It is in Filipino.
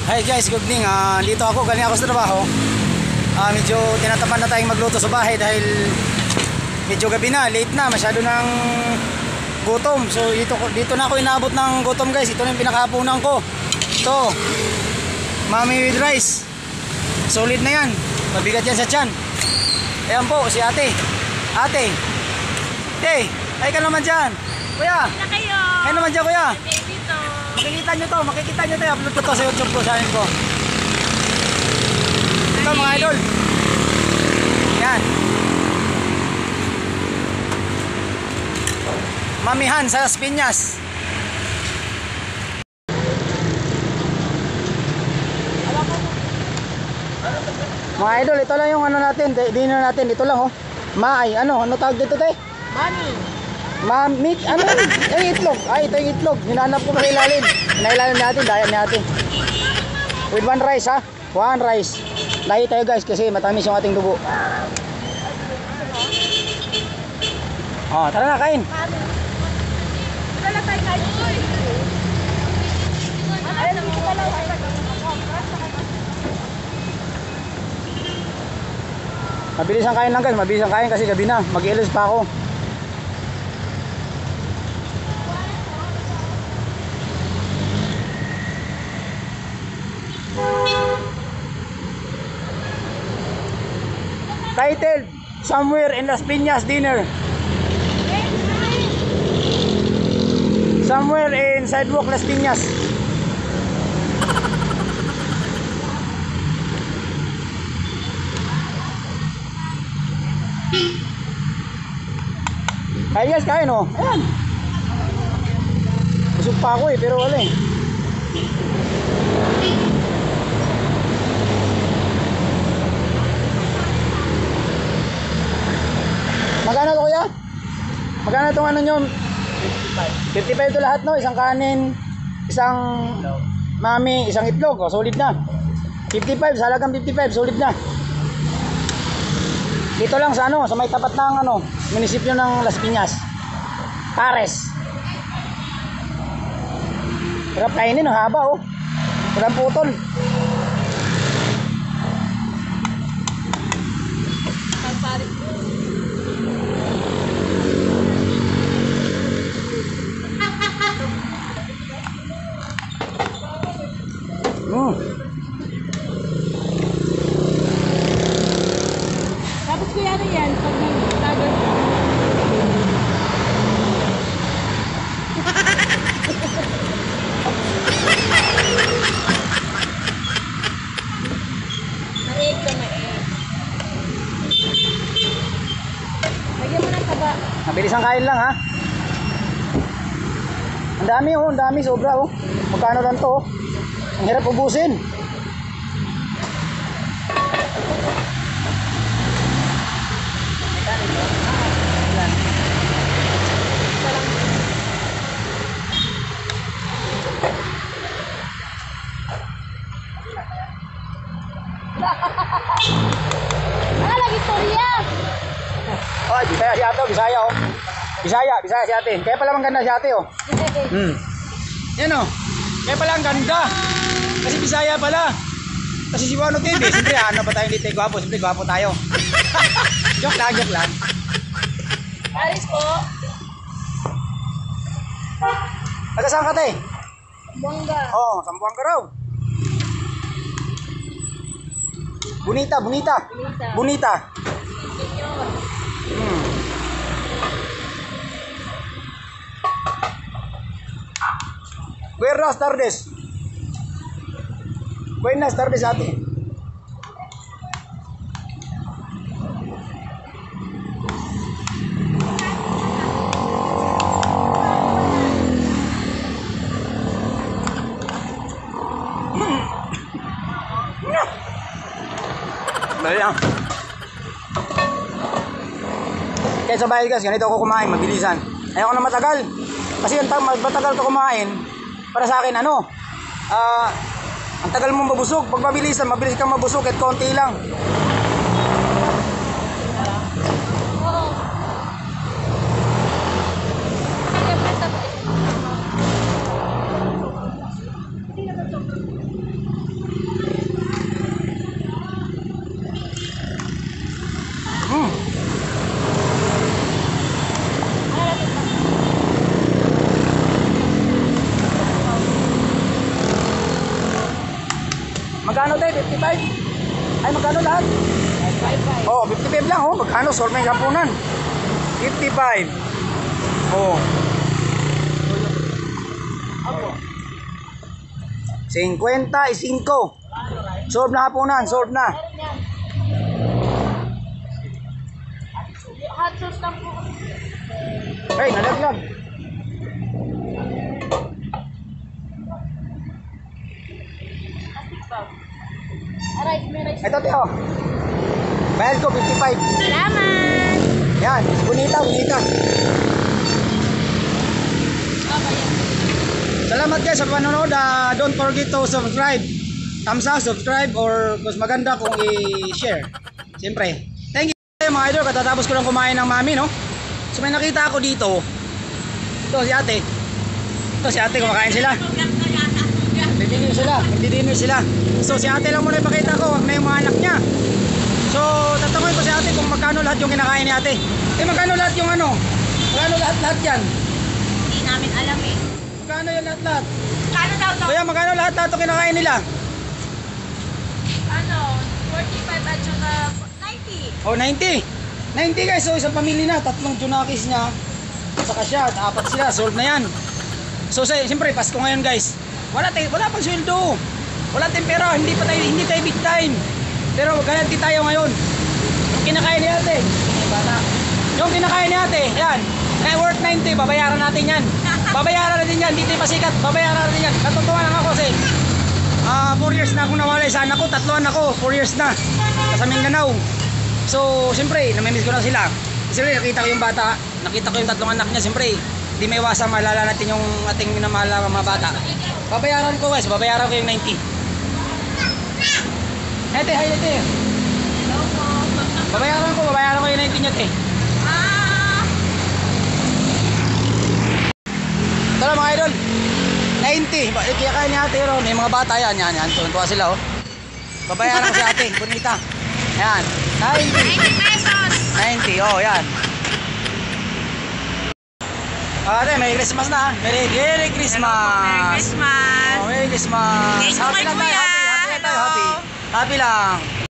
Hi guys, good evening. Dito ako, galing ako sa trabaho. Medyo tinatapan na tayong magluto sa bahay dahil medyo gabi na, late na, masyado ng gutom. So dito na ako inaabot ng gutom guys. Ito na yung pinakahapunan ko. Ito, mami with rice. Solid na yan, mabigat yan sa tiyan. Ayan po, si ate. Ate, hey, ay ka naman dyan. Kuya, ay naman dyan kuya. Makikita nyo to, upload ko to sa YouTube ko, channel ko. Ito mga idol. Yan. Mamihan sa Las Piñas. Mga idol, ito lang yung ano natin, dinner natin, ito lang oh. Ano tawag dito te? Meat, ano? Yung itlog. Ito yung itlog. Hinanap ko sa ilalim. Hinailalim natin, dayan natin. With one rice ha. One rice. Lahi tayo guys kasi matamis yung ating dugo. Tara na, kain. Tara tayo kain. Mabilis ang kain lang guys. Mabilis ang kain kasi gabi na. Mag-ilos pa ako. Titled Somewhere in Las Piñas Dinner. Somewhere in Sidewalk Las Piñas. Ay guys, kain oh. Ayan. Busog pa ako pero wala eh. Magkano to kuya? Magkano itong ano nyo? 55 to lahat no? Isang kanin, isang mami, isang itlog. Solid na. 55, sa halagang 55, solid na. Dito lang sa ano, sa may tapat ng ano, munisipyo ng Las Piñas. Pares. Sarap kainin, haba oh. Walang putol. Tapos kuya ano yan? Pag nag-tagal ka. Maeg ka, maeg. Lagyan mo ng taba. Mabilis ang kain lang ha. Ang dami oh, ang dami, sobra oh. Magkano lang to oh. Ang hirap ubusin. Lagi Korea. Oh, Bisaya si ate, Bisaya oh. Bisaya si ate. Kaya pala maganda si ate oh. Yan oh. Kaya pala ang ganda. Kasi Bisaya pala. Kasi si Bono TV, siyempre ano pa tayo dito gwapo, siyempre gwapo tayo. Joke lang. Paris po. Taga saan ka te? Buanga. Oh, Sambuang ka raw. Bonita. Buenas tardes ate. Ayan. Kaya sa bahay guys, ganito ako kumain, mabilisan. Ayoko na matagal. Kasi yung matagal ka kumain, para sa akin ano, ang tagal mong mabusog. Pag mabilisan, mabilis kang mabusog at konti lang. Magkano tayo? 55? Ay, magkano lahat? Oh, 55 lang. Oh, magkano? Solve may kapunan. 55. Oh. 55. Solve na hapunan. Solve na. Hot sauce lang po. Hey, nalaglag. Alright, may rice. Ito, Teo. Bayad ko, 55. Salamat! Yan, bonita, bonita. Salamat guys sa panonood. Don't forget to subscribe. Thumbs up, subscribe, or mas maganda kung i-share. Siyempre. Thank you mga idol. Katatapos ko lang kumain ng mami, no? So may nakita ako dito. Ito si ate. Ito si ate, kumakain sila. Nagdi-dinner sila. So si ate lang muna ipakita ko. Wag na yung mga anak niya. So tatanungin ko si ate kung magkano lahat yung kinakain ni ate. Magkano lahat yung ano? Magkano lahat yan? Hindi namin alam eh. Magkano yung lahat? Kano daw to? Kuya, magkano lahat yung kinakain nila? Ano? 45 at saka 90. Oh, 90. 90 guys. So isang pamilya na. 3 Junakis niya. Saka siya. 4 sila. Solve na yan. So siyempre, Pasko ngayon guys. Wala pang sweldo. Wala tayong pera. Hindi tayo big time. Pero ganyan tayo ngayon. Yung kinakain ni ate. Yung kinakain ni ate. Yan. Worth 90. Babayaran natin yan. Babayaran natin yan. Hindi tayo pasikat. Babayaran natin yan. Natutuwa lang ako kasi 4 years na akong nawalay sa anak ko. 3 anak ko. 4 years na. Sa Mindanao. So, siyempre, namimiss ko na sila. Siyempre, nakita ko yung bata. Nakita ko yung 3 anak niya. Siyempre, hindi may iwasan. Malala natin yung ating minamahal na mga bata. Babayaran ko guys. Babayaran ko yung 90. Ate, hi ate. Hello po. Babayaran ko yung 90 niya ate. Ito lang mga idol. 90. Kaya kaya ni ate ron. May mga bata yan. Yan. Tuwa sila oh. Babayaran ko si ate. Bonita. Yan. 90 pesos. 90. Oh, yan. Ate, Merry Christmas na. Merry Christmas. Merry Christmas. Oh, Merry Christmas. Thank you Happy kay lang tayo. Kuya. Happy lang tayo. Happy. Happy lang.